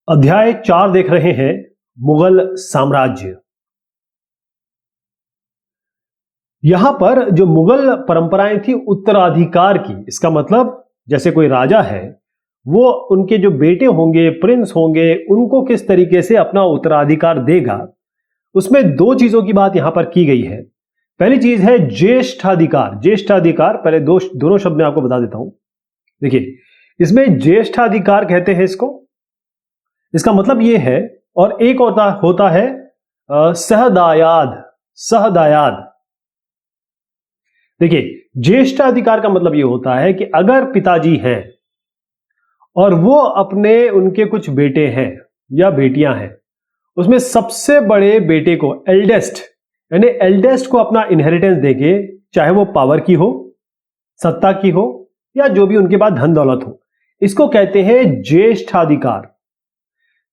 अध्याय 4 देख रहे हैं मुगल साम्राज्य। यहां पर जो मुगल परंपराएं थी उत्तराधिकार की, इसका मतलब जैसे कोई राजा है वो उनके जो बेटे होंगे, प्रिंस होंगे, उनको किस तरीके से अपना उत्तराधिकार देगा, उसमें दो चीजों की बात यहां पर की गई है। पहली चीज है ज्येष्ठाधिकार। ज्येष्ठाधिकार, पहले दोनों शब्द मैं आपको बता देता हूं। देखिए, इसमें ज्येष्ठाधिकार कहते हैं इसको, इसका मतलब यह है। और एक होता है सहदायाद। सहदायाद, देखिए, ज्येष्ठाधिकार का मतलब यह होता है कि अगर पिताजी हैं और वो उनके कुछ बेटे हैं या बेटियां हैं, उसमें सबसे बड़े बेटे को एल्डेस्ट को अपना इनहेरिटेंस देके, चाहे वो पावर की हो, सत्ता की हो, या जो भी उनके पास धन दौलत हो, इसको कहते हैं ज्येष्ठाधिकार।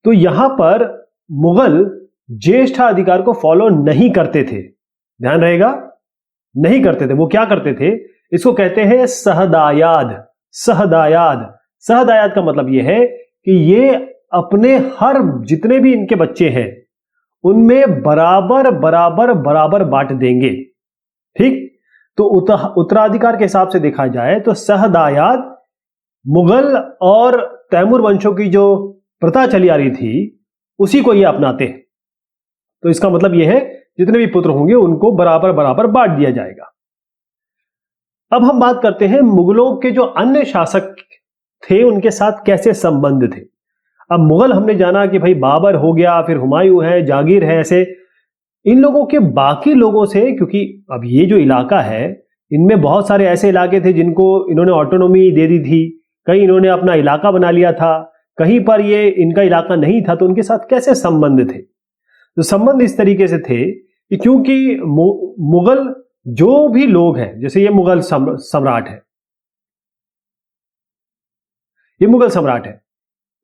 तो यहां पर मुगल ज्येष्ठाधिकार को फॉलो नहीं करते थे, ध्यान रहेगा, नहीं करते थे। वो क्या करते थे, इसको कहते हैं सहदायाद। सहदायाद, सहदायाद का मतलब यह है कि ये अपने हर जितने भी इनके बच्चे हैं उनमें बराबर बराबर बराबर बांट देंगे। ठीक, तो उत्तराधिकार के हिसाब से देखा जाए तो सहदायाद मुगल और तैमूर वंशों की जो प्रथा चली आ रही थी उसी को ये अपनाते हैं। तो इसका मतलब यह है जितने भी पुत्र होंगे उनको बराबर बराबर बांट दिया जाएगा। अब हम बात करते हैं मुगलों के जो अन्य शासक थे उनके साथ कैसे संबंध थे। अब मुगल हमने जाना कि भाई बाबर हो गया, फिर हुमायूं है, जागीर है, ऐसे इन लोगों के बाकी लोगों से, क्योंकि अब ये जो इलाका है इनमें बहुत सारे ऐसे इलाके थे जिनको इन्होंने ऑटोनॉमी दे दी थी, कहीं इन्होंने अपना इलाका बना लिया था, कहीं पर ये इनका इलाका नहीं था, तो उनके साथ कैसे संबंध थे। तो संबंध इस तरीके से थे कि क्योंकि मुगल जो भी लोग हैं, जैसे ये मुगल सम्राट है, ये मुगल सम्राट है,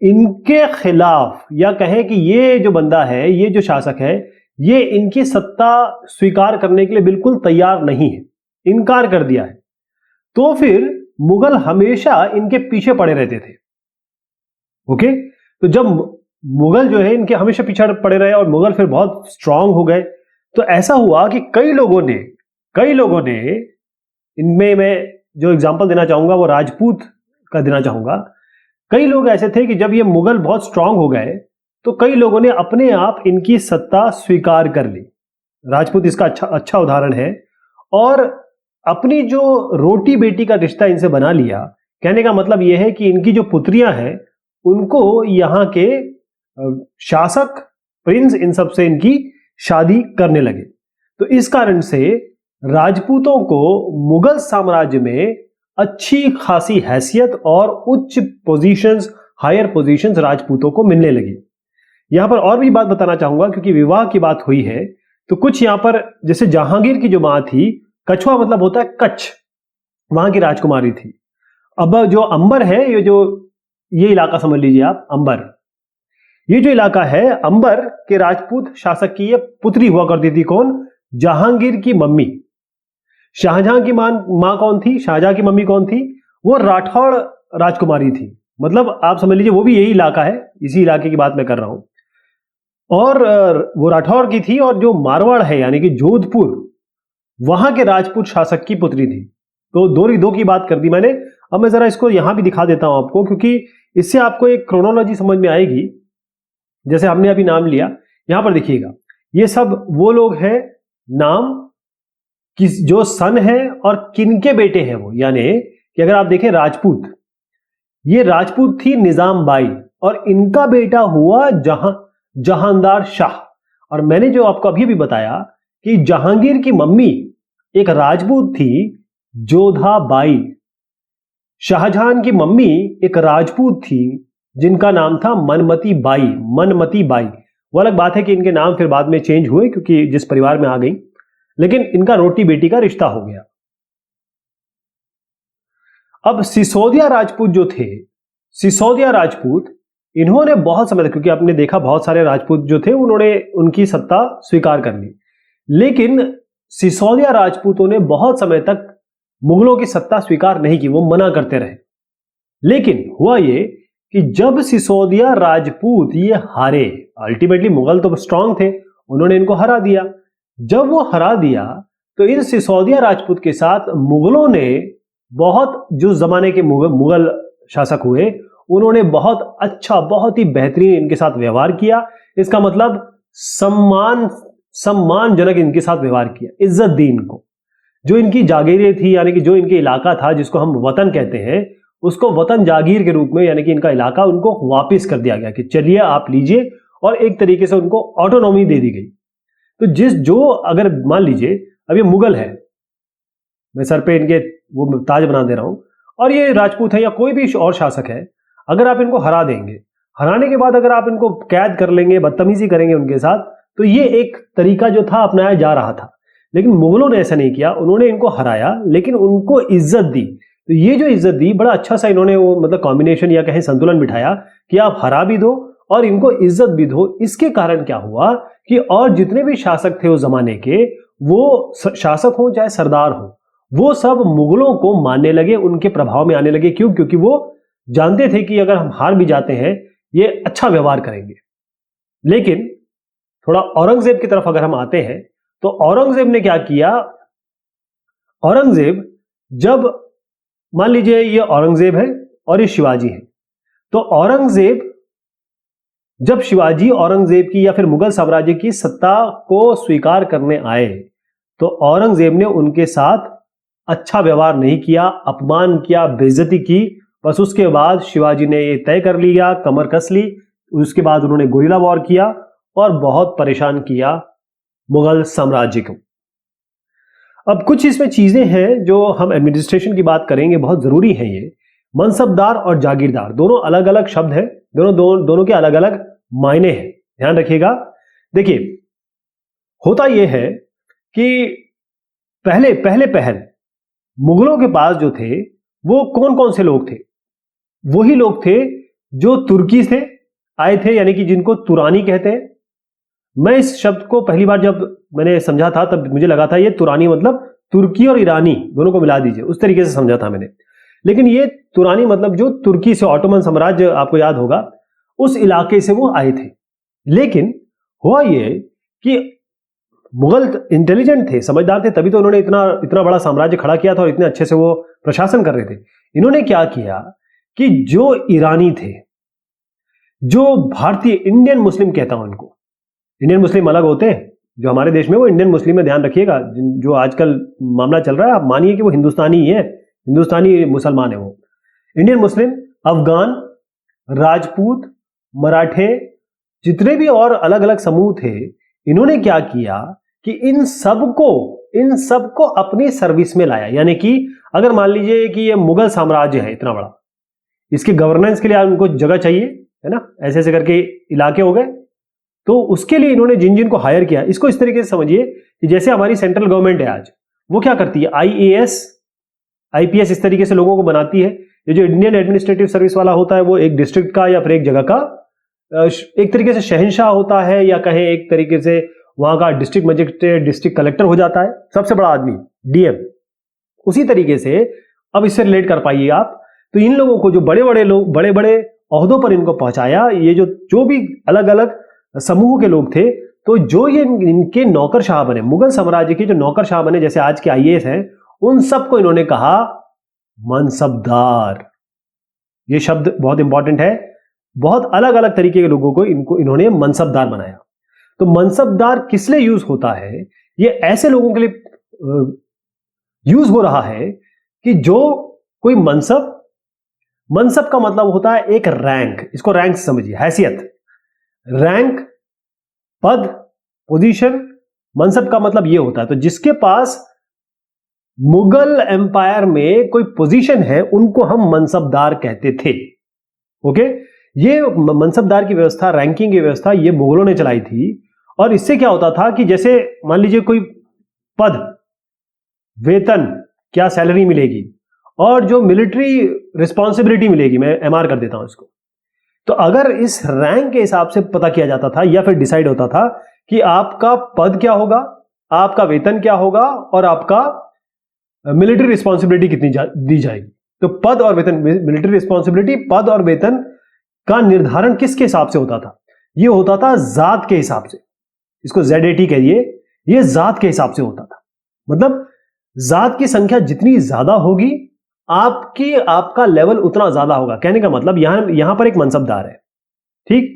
इनके खिलाफ, या कहें कि ये जो बंदा है, ये जो शासक है, ये इनकी सत्ता स्वीकार करने के लिए बिल्कुल तैयार नहीं है, इनकार कर दिया है। तो फिर मुगल हमेशा इनके पीछे पड़े रहते थे। ओके, तो जब मुगल जो है इनके हमेशा पीछे पड़े रहे और मुगल फिर बहुत स्ट्रांग हो गए, तो ऐसा हुआ कि कई लोगों ने इनमें मैं जो एग्जांपल देना चाहूंगा वो राजपूत का देना चाहूंगा। कई लोग ऐसे थे कि जब ये मुगल बहुत स्ट्रांग हो गए तो कई लोगों ने अपने आप इनकी सत्ता स्वीकार कर ली। राजपूत इसका अच्छा उदाहरण है। और अपनी जो रोटी बेटी का रिश्ता इनसे बना लिया। कहने का मतलब यह है कि इनकी जो पुत्रियां हैं उनको यहां के शासक, प्रिंस, इन सब से इनकी शादी करने लगे। तो इस कारण से राजपूतों को मुगल साम्राज्य में अच्छी खासी हैसियत और उच्च पोजीशंस, हायर पोजीशंस राजपूतों को मिलने लगी। यहां पर और भी बात बताना चाहूंगा, क्योंकि विवाह की बात हुई है, तो कुछ यहां पर जैसे जहांगीर की जो मां थी, कछुआ मतलब होता है कच्छ, वहां की राजकुमारी थी। अब जो अंबर है, ये इलाका समझ लीजिए आप, अंबर, ये जो इलाका है, अंबर के राजपूत शासक की ये पुत्री हुआ करती थी। कौन? जहांगीर की मम्मी। शाहजहां की मां कौन थी? शाहजहां की मम्मी कौन थी? वो राठौड़ राजकुमारी थी। मतलब आप समझ लीजिए वो भी यही इलाका है, इसी इलाके की बात मैं कर रहा हूं। और वो राठौड़ की थी, और जो मारवाड़ है यानी कि जोधपुर, वहां के राजपूत शासक की पुत्री थी। तो दो की बात कर दी मैंने। अब मैं जरा इसको यहां भी दिखा देता हूं आपको, क्योंकि इससे आपको एक क्रोनोलॉजी समझ में आएगी। जैसे हमने अभी नाम लिया, यहां पर देखिएगा, ये सब वो लोग हैं, नाम किस जो सन है और किनके बेटे हैं वो, यानी कि अगर आप देखें राजपूत, ये राजपूत थी निजाम बाई, और इनका बेटा हुआ जहांदार शाह। और मैंने जो आपको अभी भी बताया कि जहांगीर की मम्मी एक राजपूत थी, जोधा बाई। शाहजहां की मम्मी एक राजपूत थी जिनका नाम था मनमती बाई। मनमती बाई, वो अलग बात है कि इनके नाम फिर बाद में चेंज हुए क्योंकि जिस परिवार में आ गई, लेकिन इनका रोटी बेटी का रिश्ता हो गया। अब सिसोदिया राजपूत जो थे, सिसोदिया राजपूत, इन्होंने बहुत समय तक, क्योंकि आपने देखा बहुत सारे राजपूत जो थे उन्होंने उनकी सत्ता स्वीकार कर ली, लेकिन सिसोदिया राजपूतों ने बहुत समय तक मुगलों की सत्ता स्वीकार नहीं की, वो मना करते रहे। लेकिन हुआ ये कि जब सिसोदिया राजपूत ये हारे, अल्टीमेटली मुगल तो स्ट्रांग थे, उन्होंने इनको हरा दिया। जब वो हरा दिया तो इन सिसोदिया राजपूत के साथ मुगलों ने बहुत, जो जमाने के मुगल शासक हुए, उन्होंने बहुत अच्छा, बहुत ही बेहतरीन इनके साथ व्यवहार किया। इसका मतलब सम्मानजनक इनके साथ व्यवहार किया, इज्जत दी इनको। जो इनकी जागीरें थी, यानी कि जो इनके इलाका था जिसको हम वतन कहते हैं, उसको वतन जागीर के रूप में, यानी कि इनका इलाका उनको वापस कर दिया गया कि चलिए आप लीजिए, और एक तरीके से उनको ऑटोनॉमी दे दी गई। तो जो अगर मान लीजिए अब ये मुगल है, मैं सर पे इनके वो ताज बना दे रहा हूं, और ये राजपूत है या कोई भी और शासक है, अगर आप इनको हरा देंगे, हराने के बाद अगर आप इनको कैद कर लेंगे, बदतमीजी करेंगे उनके साथ, तो ये एक तरीका जो था अपनाया जा रहा था। लेकिन मुगलों ने ऐसा नहीं किया, उन्होंने इनको हराया लेकिन उनको इज्जत दी। तो ये जो इज्जत दी, बड़ा अच्छा सा इन्होंने वो मतलब कॉम्बिनेशन या कहें संतुलन बिठाया कि आप हरा भी दो और इनको इज्जत भी दो। इसके कारण क्या हुआ कि और जितने भी शासक थे उस जमाने के, वो शासक हो चाहे सरदार हो, वो सब मुगलों को मानने लगे, उनके प्रभाव में आने लगे। क्यों? क्योंकि वो जानते थे कि अगर हम हार भी जाते हैं, ये अच्छा व्यवहार करेंगे। लेकिन थोड़ा औरंगजेब की तरफ अगर हम आते हैं, तो औरंगजेब ने क्या किया? औरंगजेब, जब मान लीजिए ये औरंगजेब है और ये शिवाजी है, तो औरंगजेब जब शिवाजी औरंगजेब की या फिर मुगल साम्राज्य की सत्ता को स्वीकार करने आए, तो औरंगजेब ने उनके साथ अच्छा व्यवहार नहीं किया, अपमान किया, बेइज्जती की। बस उसके बाद शिवाजी ने ये तय कर लिया, कमर कस ली। उसके बाद उन्होंने गोरिल्ला वॉर किया और बहुत परेशान किया मुगल साम्राज्य को। अब कुछ इसमें चीजें हैं जो हम एडमिनिस्ट्रेशन की बात करेंगे, बहुत जरूरी है ये। मनसबदार और जागीरदार दोनों अलग अलग शब्द हैं, दोनों के अलग अलग मायने हैं, ध्यान रखिएगा। देखिए, होता यह है कि पहले मुगलों के पास जो थे वो कौन कौन से लोग थे? वही लोग थे जो तुर्की से आए थे, यानी कि जिनको तुरानी कहते हैं। मैं इस शब्द को पहली बार जब मैंने समझा था, तब मुझे लगा था ये तुरानी मतलब तुर्की और ईरानी दोनों को मिला दीजिए, उस तरीके से समझा था मैंने। लेकिन ये तुरानी मतलब जो तुर्की से, ऑटोमन साम्राज्य आपको याद होगा, उस इलाके से वो आए थे। लेकिन हुआ ये कि मुगल इंटेलिजेंट थे, समझदार थे, तभी तो उन्होंने इतना बड़ा साम्राज्य खड़ा किया था और इतने अच्छे से वो प्रशासन कर रहे थे। इन्होंने क्या किया कि जो ईरानी थे, जो भारतीय, इंडियन मुस्लिम कहता हूं इनको, इंडियन मुस्लिम अलग होते हैं जो हमारे देश में, वो इंडियन मुस्लिम में ध्यान रखिएगा। जो आजकल मामला चल रहा है, आप मानिए कि वो हिंदुस्तानी ही है, हिंदुस्तानी मुसलमान है वो। इंडियन मुस्लिम, अफगान, राजपूत, मराठे, जितने भी और अलग अलग समूह थे, इन्होंने क्या किया कि इन सबको अपनी सर्विस में लाया। यानी कि अगर मान लीजिए कि ये मुगल साम्राज्य है इतना बड़ा, इसके गवर्नेंस के लिए उनको जगह चाहिए, है ना, ऐसे ऐसे करके इलाके हो गए, तो उसके लिए इन्होंने जिन जिन को हायर किया, इसको इस तरीके से समझिए कि जैसे हमारी सेंट्रल गवर्नमेंट है आज, वो क्या करती है, आईएएस, आईपीएस, इस तरीके से लोगों को बनाती है। ये जो इंडियन एडमिनिस्ट्रेटिव सर्विस वाला होता है, वो एक डिस्ट्रिक्ट का या फिर एक जगह का एक तरीके से शहंशाह होता है, या कहें एक तरीके से वहां का डिस्ट्रिक्ट मजिस्ट्रेट, डिस्ट्रिक्ट कलेक्टर हो जाता है, सबसे बड़ा आदमी, डीएम। उसी तरीके से अब इससे रिलेट कर पाइए आप, तो इन लोगों को, जो बड़े बड़े लोग, बड़े बड़े ओहदों पर इनको पहुंचाया, ये जो भी अलग अलग समूह के लोग थे, तो जो ये इनके नौकरशाह बने, मुगल साम्राज्य के जो नौकरशाह बने, जैसे आज के आईएएस हैं, उन सबको इन्होंने कहा मनसबदार। ये शब्द बहुत इंपॉर्टेंट है। बहुत अलग अलग तरीके के लोगों को इन्होंने मनसबदार बनाया। तो मनसबदार किस लिए यूज होता है? ये ऐसे लोगों के लिए यूज हो रहा है कि जो कोई मनसब का मतलब होता है एक रैंक, इसको रैंक समझिए, हैसियत, रैंक, पद, पोजीशन। मनसब का मतलब ये होता है, तो जिसके पास मुगल एम्पायर में कोई पोजीशन है, उनको हम मनसबदार कहते थे। ओके, ये मनसबदार की व्यवस्था, रैंकिंग की व्यवस्था, ये मुगलों ने चलाई थी। और इससे क्या होता था कि जैसे मान लीजिए कोई पद, वेतन, क्या सैलरी मिलेगी, और जो मिलिट्री रिस्पॉन्सिबिलिटी मिलेगी, मैं एमआर कर देता हूं इसको, तो अगर इस रैंक के हिसाब से पता किया जाता था या फिर डिसाइड होता था कि आपका पद क्या होगा, आपका वेतन क्या होगा, और आपका मिलिट्री रिस्पॉन्सिबिलिटी कितनी दी जाएगी। तो पद और वेतन, मिलिट्री रिस्पॉन्सिबिलिटी, पद और वेतन, का निर्धारण किसके हिसाब से होता था? ये होता था जात के हिसाब से, इसको ZAT कहिए, ये जात के हिसाब से होता था। मतलब जात की संख्या जितनी ज्यादा होगी आपका लेवल उतना ज्यादा होगा। कहने का मतलब यहां पर एक मनसबदार है, ठीक,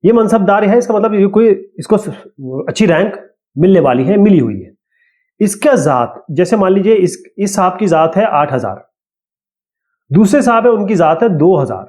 ये मनसबदार है, इसका मतलब ये कोई इसको अच्छी रैंक मिलने वाली है, मिली हुई है। इसका जात, जैसे मान लीजिए इस साहब की जात है 8000, दूसरे साहब है उनकी जात है 2000,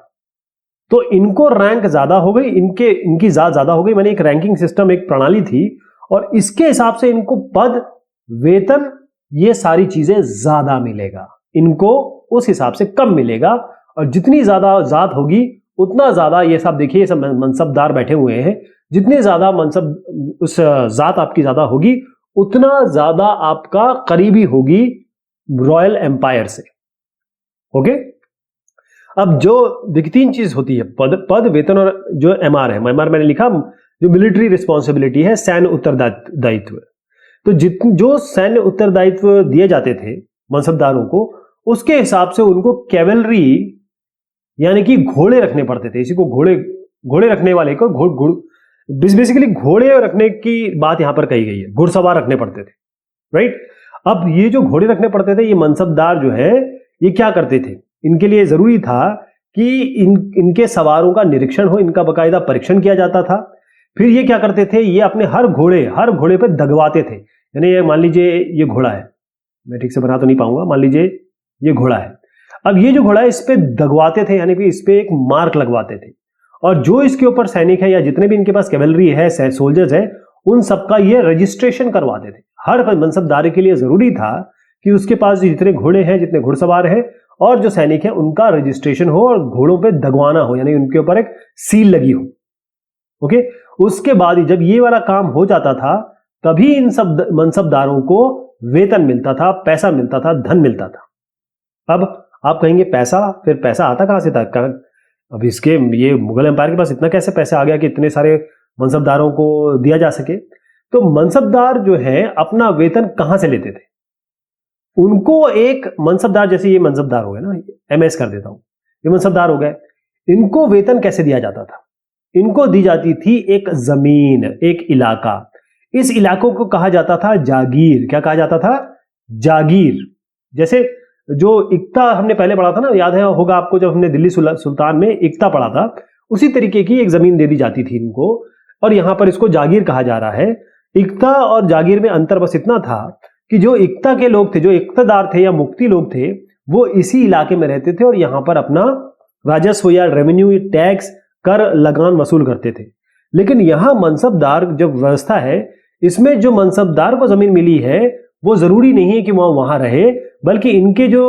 तो इनको रैंक ज्यादा हो गई, इनकी जात ज्यादा हो गई, मैंने एक रैंकिंग सिस्टम, एक प्रणाली थी, और इसके हिसाब से इनको पद, वेतन, ये सारी चीजें ज्यादा मिलेगा, इनको उस हिसाब से कम मिलेगा। और जितनी ज्यादा जात होगी उतना ज्यादा, ये सब देखिए, ये सब मनसबदार बैठे हुए हैं, जितने ज्यादा मनसब उस जात आपकी ज्यादा होगी उतना ज्यादा आपका करीबी होगी रॉयल एम्पायर से। ओके, अब जो देखिए 3 चीज होती है, पद, वेतन और जो MR है। MR मैंने लिखा जो मिलिट्री रिस्पॉन्सिबिलिटी है, सैन्य उत्तरदायित्व। तो जो सैन्य उत्तरदायित्व दिए जाते थे मनसबदारों को, उसके हिसाब से उनको कैवलरी यानी कि घोड़े रखने पड़ते थे। इसी को घोड़े रखने वाले को बेसिकली घोड़े रखने की बात यहां पर कही गई है, घुड़सवार रखने पड़ते थे, राइट। अब ये जो घोड़े रखने पड़ते थे, ये मनसबदार जो है ये क्या करते थे, इनके लिए जरूरी था कि इनके सवारों का निरीक्षण हो, इनका बकायदा परीक्षण किया जाता था। फिर ये क्या करते थे, ये अपने हर घोड़े पे दगवाते थे। यानी ये मान लीजिए ये घोड़ा है, मैं ठीक से बना तो नहीं पाऊंगा, मान लीजिए ये घोड़ा है, अब ये जो घोड़ा है इस पे दगवाते थे, यानी कि इस पे एक मार्क लगवाते थे, और जो इसके ऊपर सैनिक है या जितने भी इनके पास कैवलरी है, सोल्जर्स है, उन सबका ये रजिस्ट्रेशन करवाते थे। हर मनसबदार के लिए जरूरी था कि उसके पास जितने घोड़े हैं, जितने घुड़सवार हैं और जो सैनिक है, उनका रजिस्ट्रेशन हो और घोड़ों पे दगवाना हो, यानी उनके ऊपर एक सील लगी हो। ओके, उसके बाद जब ये वाला काम हो जाता था, तभी इन सब मनसबदारों को वेतन मिलता था, पैसा मिलता था, धन मिलता था। अब आप कहेंगे पैसा, फिर पैसा आता कहां से था? अब इसके ये मुगल एम्पायर के पास इतना कैसे पैसा आ गया कि इतने सारे मनसबदारों को दिया जा सके? तो मनसबदार जो है अपना वेतन कहां से लेते थे? उनको एक मनसबदार, जैसे ये मनसबदार हो गए ना, MS कर देता हूं, ये मनसबदार हो गए, इनको वेतन कैसे दिया जाता था? इनको दी जाती थी एक जमीन, एक इलाका। इस इलाकों को कहा जाता था जागीर। क्या कहा जाता था? जागीर। जैसे जो इक्ता हमने पहले पढ़ा था ना, याद है होगा आपको, जब हमने दिल्ली सुल्तान में इक्ता पढ़ा था, उसी तरीके की एक जमीन दे दी जाती थी इनको, और यहां पर इसको जागीर कहा जा रहा है। इक्ता और जागीर में अंतर बस इतना था कि जो इक्ता के लोग थे, जो इक्तदार थे या मुक्ति लोग थे, वो इसी इलाके में रहते थे और यहां पर अपना राजस्व या रेवेन्यू, टैक्स, कर, लगान वसूल करते थे। लेकिन यहां मनसबदार जो व्यवस्था है, इसमें जो मनसबदार को जमीन मिली है वो जरूरी नहीं है कि वहां रहे, बल्कि इनके जो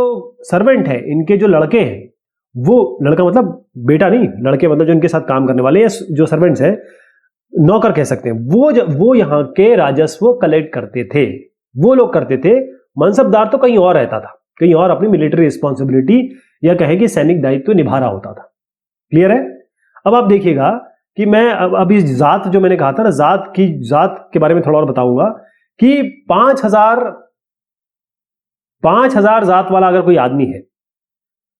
सर्वेंट है, इनके जो लड़के हैं, वो, लड़का मतलब बेटा नहीं, लड़के मतलब जो इनके साथ काम करने वाले, जो सर्वेंट्स हैं, नौकर कह सकते हैं, वो यहाँ के राजस्व कलेक्ट करते थे, वो लोग करते थे। मनसबदार तो कहीं और रहता था, कहीं और अपनी मिलिट्री रिस्पॉन्सिबिलिटी या कहें कि सैनिक दायित्व निभा रहा होता था। क्लियर है? अब आप देखिएगा कि मैं अभी जात जो मैंने कहा था ना, जात के बारे में थोड़ा और बताऊंगा कि 5000 जात वाला अगर कोई आदमी है,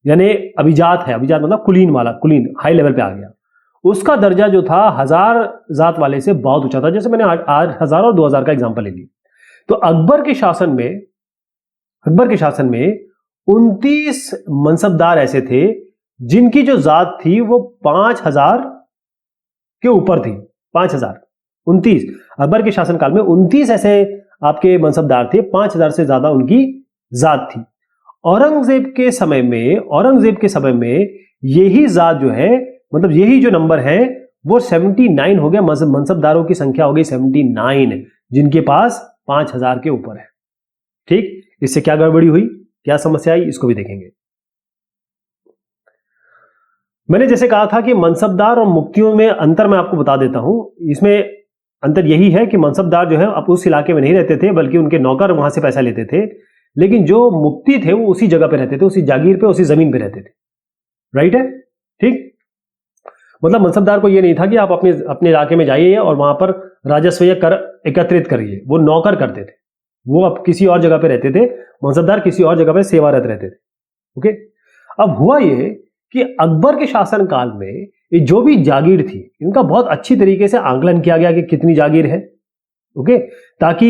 यानी अभिजात है, अभिजात मतलब कुलीन वाला, कुलीन हाई लेवल पे आ गया, उसका दर्जा जो था 1000 जात वाले से बहुत ऊंचा था। जैसे मैंने 1000 और 2000 का एग्जांपल ले लिया, तो अकबर के शासन में 29 मनसबदार ऐसे थे जिनकी जो जात थी वो 5000 के ऊपर थी। 5000, 29 अकबर के शासनकाल में 29 ऐसे आपके मनसबदार थे, 5000 से ज्यादा उनकी जात थी। औरंगजेब के समय में यही जात जो है, मतलब यही जो नंबर है वो 79 हो गया, मनसबदारों की संख्या हो गई 79 जिनके पास 5000 के ऊपर है। ठीक, इससे क्या गड़बड़ी हुई, क्या समस्या आई, इसको भी देखेंगे। मैंने जैसे कहा था कि मनसबदार और मुक्तियों में अंतर मैं आपको बता देता हूं। इसमें अंतर यही है कि मनसबदार जो है अब उस इलाके में नहीं रहते थे, बल्कि उनके नौकर वहां से पैसा लेते थे, लेकिन जो मुक्ति थे वो उसी जगह पे रहते थे, उसी जागीर पे, उसी जमीन पे रहते थे। राइट है? ठीक, मतलब मनसबदार को ये नहीं था कि आप अपने इलाके में जाइए और वहां पर राजस्व या कर एकत्रित करिए, वो नौकर करते थे, वो अब किसी और जगह पे रहते थे, मनसबदार किसी और जगह पे सेवारत रहते थे। ओके, अब हुआ ये कि अकबर के शासनकाल में ये जो भी जागीर थी इनका बहुत अच्छी तरीके से आंकलन किया गया कि कितनी जागीर है, ओके, ताकि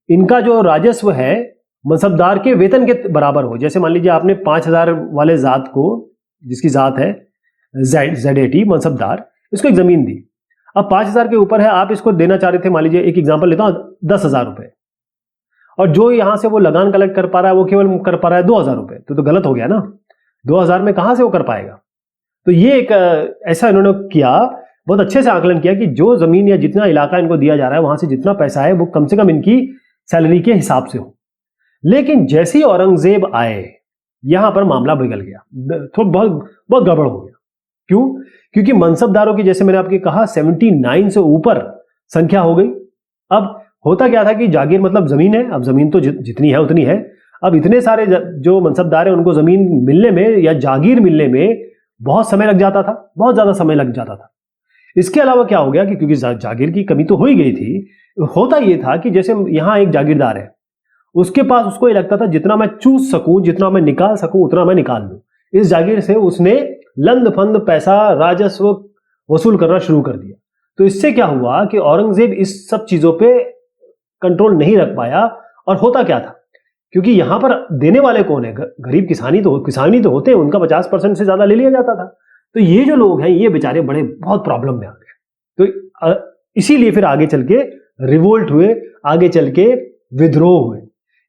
इनका जो राजस्व है मनसबदार के वेतन के बराबर हो। जैसे मान लीजिए आपने 5,000 वाले जात को, जिसकी जात है ZAT मनसबदार, इसको एक जमीन दी। अब 5,000 के ऊपर है, आप इसको देना चाह रहे थे, मान लीजिए एक एग्जांपल लेता हूं, 10,000 रुपए, और जो यहां से वो लगान कलेक्ट कर पा रहा है वो केवल कर पा रहा है 2,000 रुपए, तो गलत हो गया ना। 2,000 में कहां से वो कर पाएगा? तो ये एक ऐसा इन्होंने किया, बहुत अच्छे से आकलन किया कि जो जमीन या जितना इलाका इनको दिया जा रहा है वहां से जितना पैसा है वो कम से कम इनकी सैलरी के हिसाब से हो। लेकिन जैसे ही औरंगजेब आए यहां पर मामला बिगड़ गया, थोड़ा बहुत गड़बड़ हो गया। क्यों? क्योंकि मनसबदारों की, जैसे मैंने आपके कहा, 79 से ऊपर संख्या हो गई। अब होता क्या था कि जागीर मतलब जमीन है, अब जमीन तो जितनी है उतनी है। अब इतने सारे जो मनसबदार है उनको जमीन मिलने में या जागीर मिलने में बहुत समय लग जाता था, बहुत ज्यादा समय लग जाता था। इसके अलावा क्या हो गया कि क्योंकि जागीर की कमी तो हो ही गई थी, होता यह था कि जैसे यहां एक जागीरदार है, उसके पास उसको ये लगता था जितना मैं चूस सकूं, जितना मैं निकाल सकूं उतना मैं निकाल लूं। इस जागीर से उसने लंद फंद पैसा, राजस्व वसूल करना शुरू कर दिया। तो इससे क्या हुआ कि औरंगजेब इस सब चीजों पे कंट्रोल नहीं रख पाया। और होता क्या था, क्योंकि यहां पर देने वाले कौन है? गरीब किसानी तो होते हैं, उनका 50% से ज्यादा ले लिया जाता था। तो ये जो लोग हैं ये बेचारे बहुत प्रॉब्लम में आ गए। तो इसीलिए फिर आगे चल के रिवोल्ट हुए, आगे चल के विद्रोह हुए।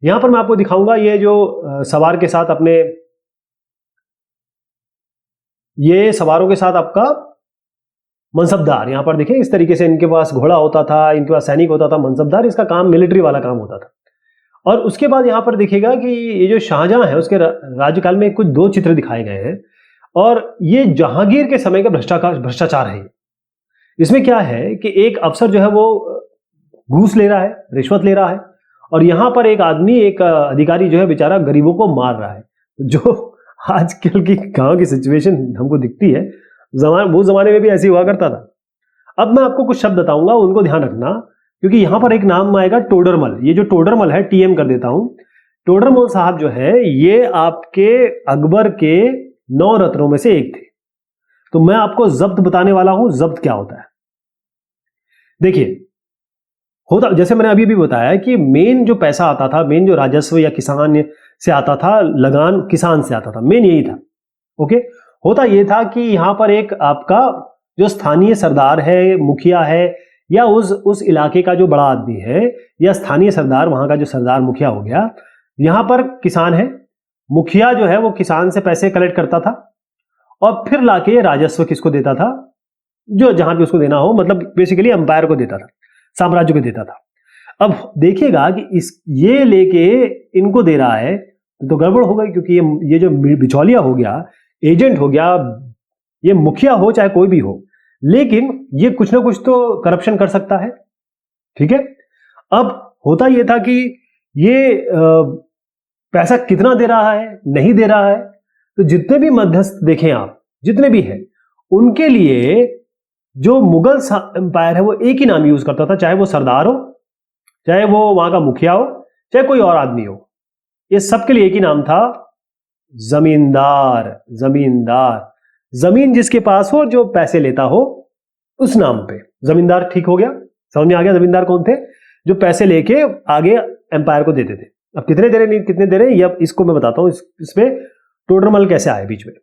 यहां पर मैं आपको दिखाऊंगा ये जो सवार के साथ अपने, ये सवारों के साथ आपका मनसबदार, यहां पर देखें इस तरीके से इनके पास घोड़ा होता था, इनके पास सैनिक होता था। मनसबदार, इसका काम मिलिट्री वाला काम होता था। और उसके बाद यहां पर देखिएगा कि ये जो शाहजहां है उसके राज्यकाल में कुछ 2 चित्र दिखाए गए हैं, और ये जहांगीर के समय का भ्रष्टाचार है। इसमें क्या है कि एक अफसर जो है वो घूस ले रहा है, रिश्वत ले रहा है, और यहां पर एक आदमी, एक अधिकारी जो है बेचारा गरीबों को मार रहा है। जो आजकल की गांव की सिचुएशन हमको दिखती है, वो जमाने में भी ऐसी हुआ करता था। अब मैं आपको कुछ शब्द बताऊंगा, उनको ध्यान रखना, क्योंकि यहां पर एक नाम आएगा टोडरमल। ये जो टोडरमल है, TM कर देता हूं, टोडरमल साहब जो है ये आपके अकबर के 9 रत्नों में से एक थे। तो मैं आपको जब्त बताने वाला हूं। जब्त क्या होता है देखिए, होता जैसे मैंने अभी भी बताया कि मेन जो पैसा आता था, मेन जो राजस्व या किसान से आता था, लगान किसान से आता था, मेन यही था। ओके, होता यह था कि यहां पर एक आपका जो स्थानीय सरदार है, मुखिया है, या उस इलाके का जो बड़ा आदमी है, या स्थानीय सरदार, वहां का जो सरदार मुखिया हो गया, यहां पर किसान है, मुखिया जो है वो किसान से पैसे कलेक्ट करता था और फिर लाके राजस्व किसको देता था? जो जहां भी उसको देना हो, मतलब बेसिकली अंपायर को देता था, साम्राज्य को देता था। अब देखिएगा कि ये लेके इनको दे रहा है तो गड़बड़ हो गई, क्योंकि ये जो बिचौलिया हो गया, एजेंट हो गया, ये मुखिया हो चाहे कोई भी हो, लेकिन ये कुछ ना कुछ तो करप्शन कर सकता है। ठीक है, अब होता यह था कि ये पैसा कितना दे रहा है, नहीं दे रहा है, तो जितने भी मध्यस्थ देखें आप, जितने भी हैं, उनके लिए जो मुगल एम्पायर है वो एक ही नाम यूज करता था, चाहे वो सरदार हो, चाहे वो वहां का मुखिया हो, चाहे कोई और आदमी हो, ये सबके लिए एक ही नाम था, जमींदार। जमींदार, जमीन जिसके पास हो, जो पैसे लेता हो, उस नाम पे जमींदार। ठीक हो गया, समझ में आ गया जमींदार कौन थे? जो पैसे लेके आगे एम्पायर को देते थे। अब कितने दे रहे, नहीं कितने दे रहे, अब इसको मैं बताता हूं, इसमें टोडरमल कैसे आए बीच में।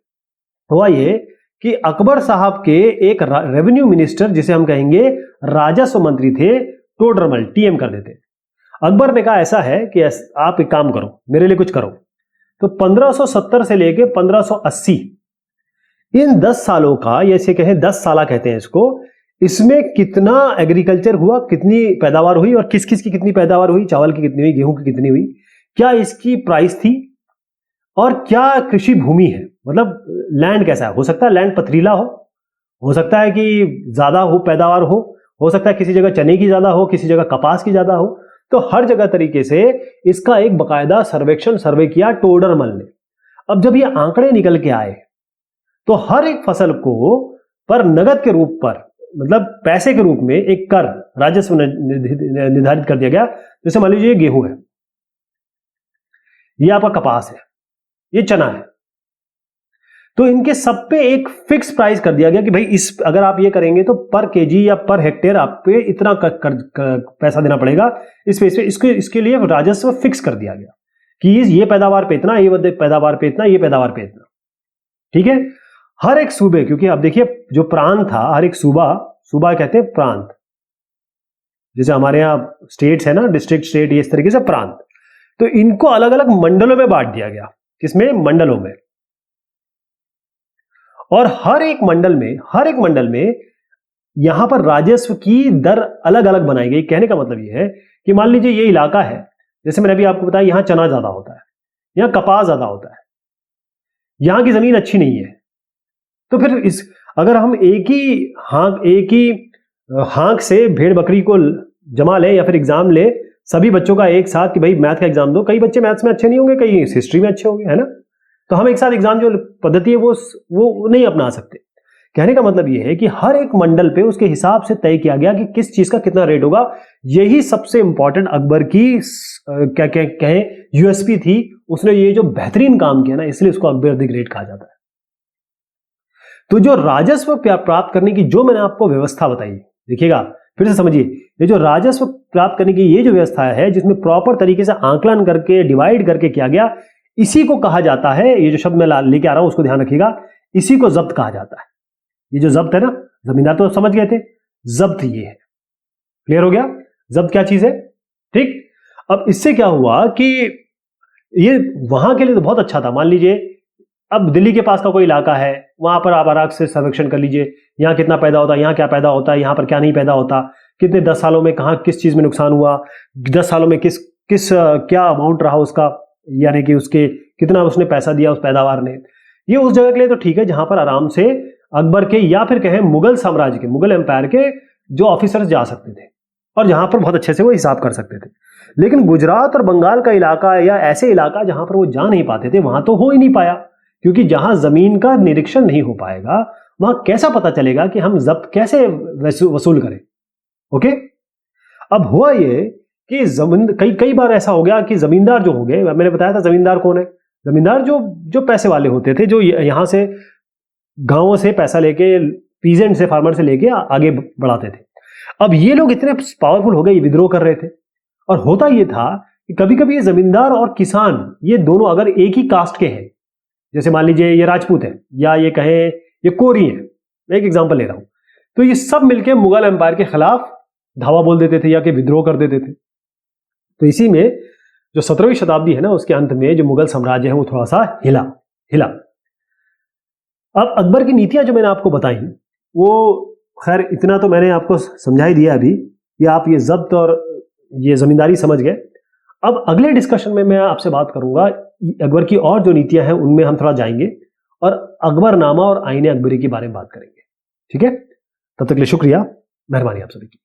हुआ ये कि अकबर साहब के एक रेवेन्यू मिनिस्टर, जिसे हम कहेंगे राजस्व मंत्री थे, टोडरमल, TM कर देते। अकबर ने कहा ऐसा है कि आप एक काम करो, मेरे लिए कुछ करो। तो 1570 से लेके 1580, इन 10 सालों का, या इसे कहें 10 साल कहते हैं इसको, इसमें कितना एग्रीकल्चर हुआ, कितनी पैदावार हुई, और किस किस की कितनी पैदावार हुई, चावल की कितनी हुई, गेहूं की कितनी हुई, क्या इसकी प्राइस थी, और क्या कृषि भूमि है, मतलब लैंड कैसा है। हो सकता है लैंड पथरीला हो सकता है कि ज्यादा हो पैदावार हो सकता है किसी जगह चने की ज्यादा हो, किसी जगह कपास की ज्यादा हो। तो हर जगह तरीके से इसका एक बकायदा सर्वे किया टोडरमल ने। अब जब ये आंकड़े निकल के आए तो हर एक फसल को पर नगद के रूप पर, मतलब पैसे के रूप में, एक कर, राजस्व निर्धारित कर दिया गया। जैसे मान लीजिए गेहूं है, ये आपका कपास है, ये चना है, तो इनके सब पे एक फिक्स प्राइस कर दिया गया कि भाई इस अगर आप ये करेंगे तो पर केजी या पर हेक्टेयर आप पे इतना पैसा देना पड़ेगा। इसके लिए राजस्व फिक्स कर दिया गया कि ये पैदावार पे इतना, ये पैदावार पे इतना, ये पैदावार पे इतना। ठीक है, हर एक सूबे, क्योंकि आप देखिए जो प्रांत था, हर एक सूबा कहते हैं प्रांत, जैसे हमारे यहाँ स्टेट्स है ना, डिस्ट्रिक्ट, स्टेट, ये इस तरीके से प्रांत। तो इनको अलग अलग मंडलों में बांट दिया गया। किसमें? मंडलों में। और हर एक मंडल में यहां पर राजस्व की दर अलग अलग बनाई गई। कहने का मतलब यह है कि मान लीजिए ये इलाका है, जैसे मैंने अभी आपको बताया यहां चना ज्यादा होता है, यहां कपास ज्यादा होता है, यहां की जमीन अच्छी नहीं है, तो फिर अगर हम एक ही हाँक से भेड़ बकरी को जमा ले या फिर एग्जाम ले सभी बच्चों का एक साथ कि भाई मैथ का एग्जाम दो, कई बच्चे मैथ्स में अच्छे नहीं होंगे, कई हिस्ट्री में अच्छे होंगे, है ना। तो हम एक साथ एग्जाम जो पद्धति है वो नहीं अपना सकते। कहने का मतलब ये है कि हर एक मंडल पे उसके हिसाब से तय किया गया कि किस चीज का कितना रेट होगा। यही सबसे इंपॉर्टेंट अकबर की क्या कहें यूएसपी थी। उसने ये जो बेहतरीन काम किया ना, इसलिए उसको अकबर द ग्रेट कहा जाता है। तो जो राजस्व प्राप्त करने की जो मैंने आपको व्यवस्था बताई, देखिएगा फिर से समझिए, ये जो राजस्व प्राप्त करने की ये जो व्यवस्था है जिसमें प्रॉपर तरीके से आंकलन करके डिवाइड करके किया गया, इसी को कहा जाता है, ये जो शब्द मैं लेके आ रहा हूं उसको ध्यान रखिएगा, इसी को जब्त कहा जाता है। ये जो जब्त है ना, जमींदार तो समझ गए थे, जब्त ये है। क्लियर हो गया जब्त क्या चीज है? ठीक। अब इससे क्या हुआ कि ये वहां के लिए तो बहुत अच्छा था। मान लीजिए अब दिल्ली के पास का कोई इलाका है, वहां पर आप आराम से सर्वेक्षण कर लीजिए, यहाँ कितना पैदा होता है, यहाँ क्या पैदा होता है, यहाँ पर क्या नहीं पैदा होता, कितने 10 सालों में कहाँ किस चीज में नुकसान हुआ, 10 सालों में किस क्या अमाउंट रहा उसका, यानी कि उसके कितना उसने पैसा दिया उस पैदावार ने। ये उस जगह के लिए तो ठीक है जहां पर आराम से अकबर के या फिर कहें मुगल साम्राज्य के, मुगल एम्पायर के जो ऑफिसर्स जा सकते थे और जहां पर बहुत अच्छे से वो हिसाब कर सकते थे। लेकिन गुजरात और बंगाल का इलाका या ऐसे इलाका जहां पर वो जा नहीं पाते थे, वहां तो हो ही नहीं पाया, क्योंकि जहां जमीन का निरीक्षण नहीं हो पाएगा वहां कैसा पता चलेगा कि हम जब्त कैसे वसूल करें। ओके। अब हुआ ये कि कई बार ऐसा हो गया कि जमींदार जो हो गए, मैंने बताया था जमींदार कौन है, जमींदार जो पैसे वाले होते थे, जो यहां से गांवों से पैसा लेके, पीजेंट से, फार्मर से लेके आगे बढ़ाते थे। अब ये लोग इतने पावरफुल हो गए, विद्रोह कर रहे थे। और होता ये था कि कभी कभी ये जमींदार और किसान ये दोनों अगर एक ही कास्ट के हैं, जैसे मान लीजिए ये राजपूत है या ये कहें ये कोरी है, मैं एक एग्जांपल ले रहा हूं, तो ये सब मिलके मुगल एम्पायर के खिलाफ धावा बोल देते थे या कि विद्रोह कर देते थे। तो इसी में जो 17वीं शताब्दी है ना, उसके अंत में जो मुगल साम्राज्य है वो थोड़ा सा हिला। अब अकबर की नीतियां जो मैंने आपको बताई, वो खैर इतना तो मैंने आपको समझा ही दिया अभी कि आप ये जब्त और ये जमींदारी समझ गए। अब अगले डिस्कशन में मैं आपसे बात करूंगा अकबर की और जो नीतियां हैं उनमें हम थोड़ा जाएंगे और अकबरनामा और आईने अकबरी के बारे में बात करेंगे। ठीक है, तब तक के लिए शुक्रिया, मेहरबानी आप सभी की।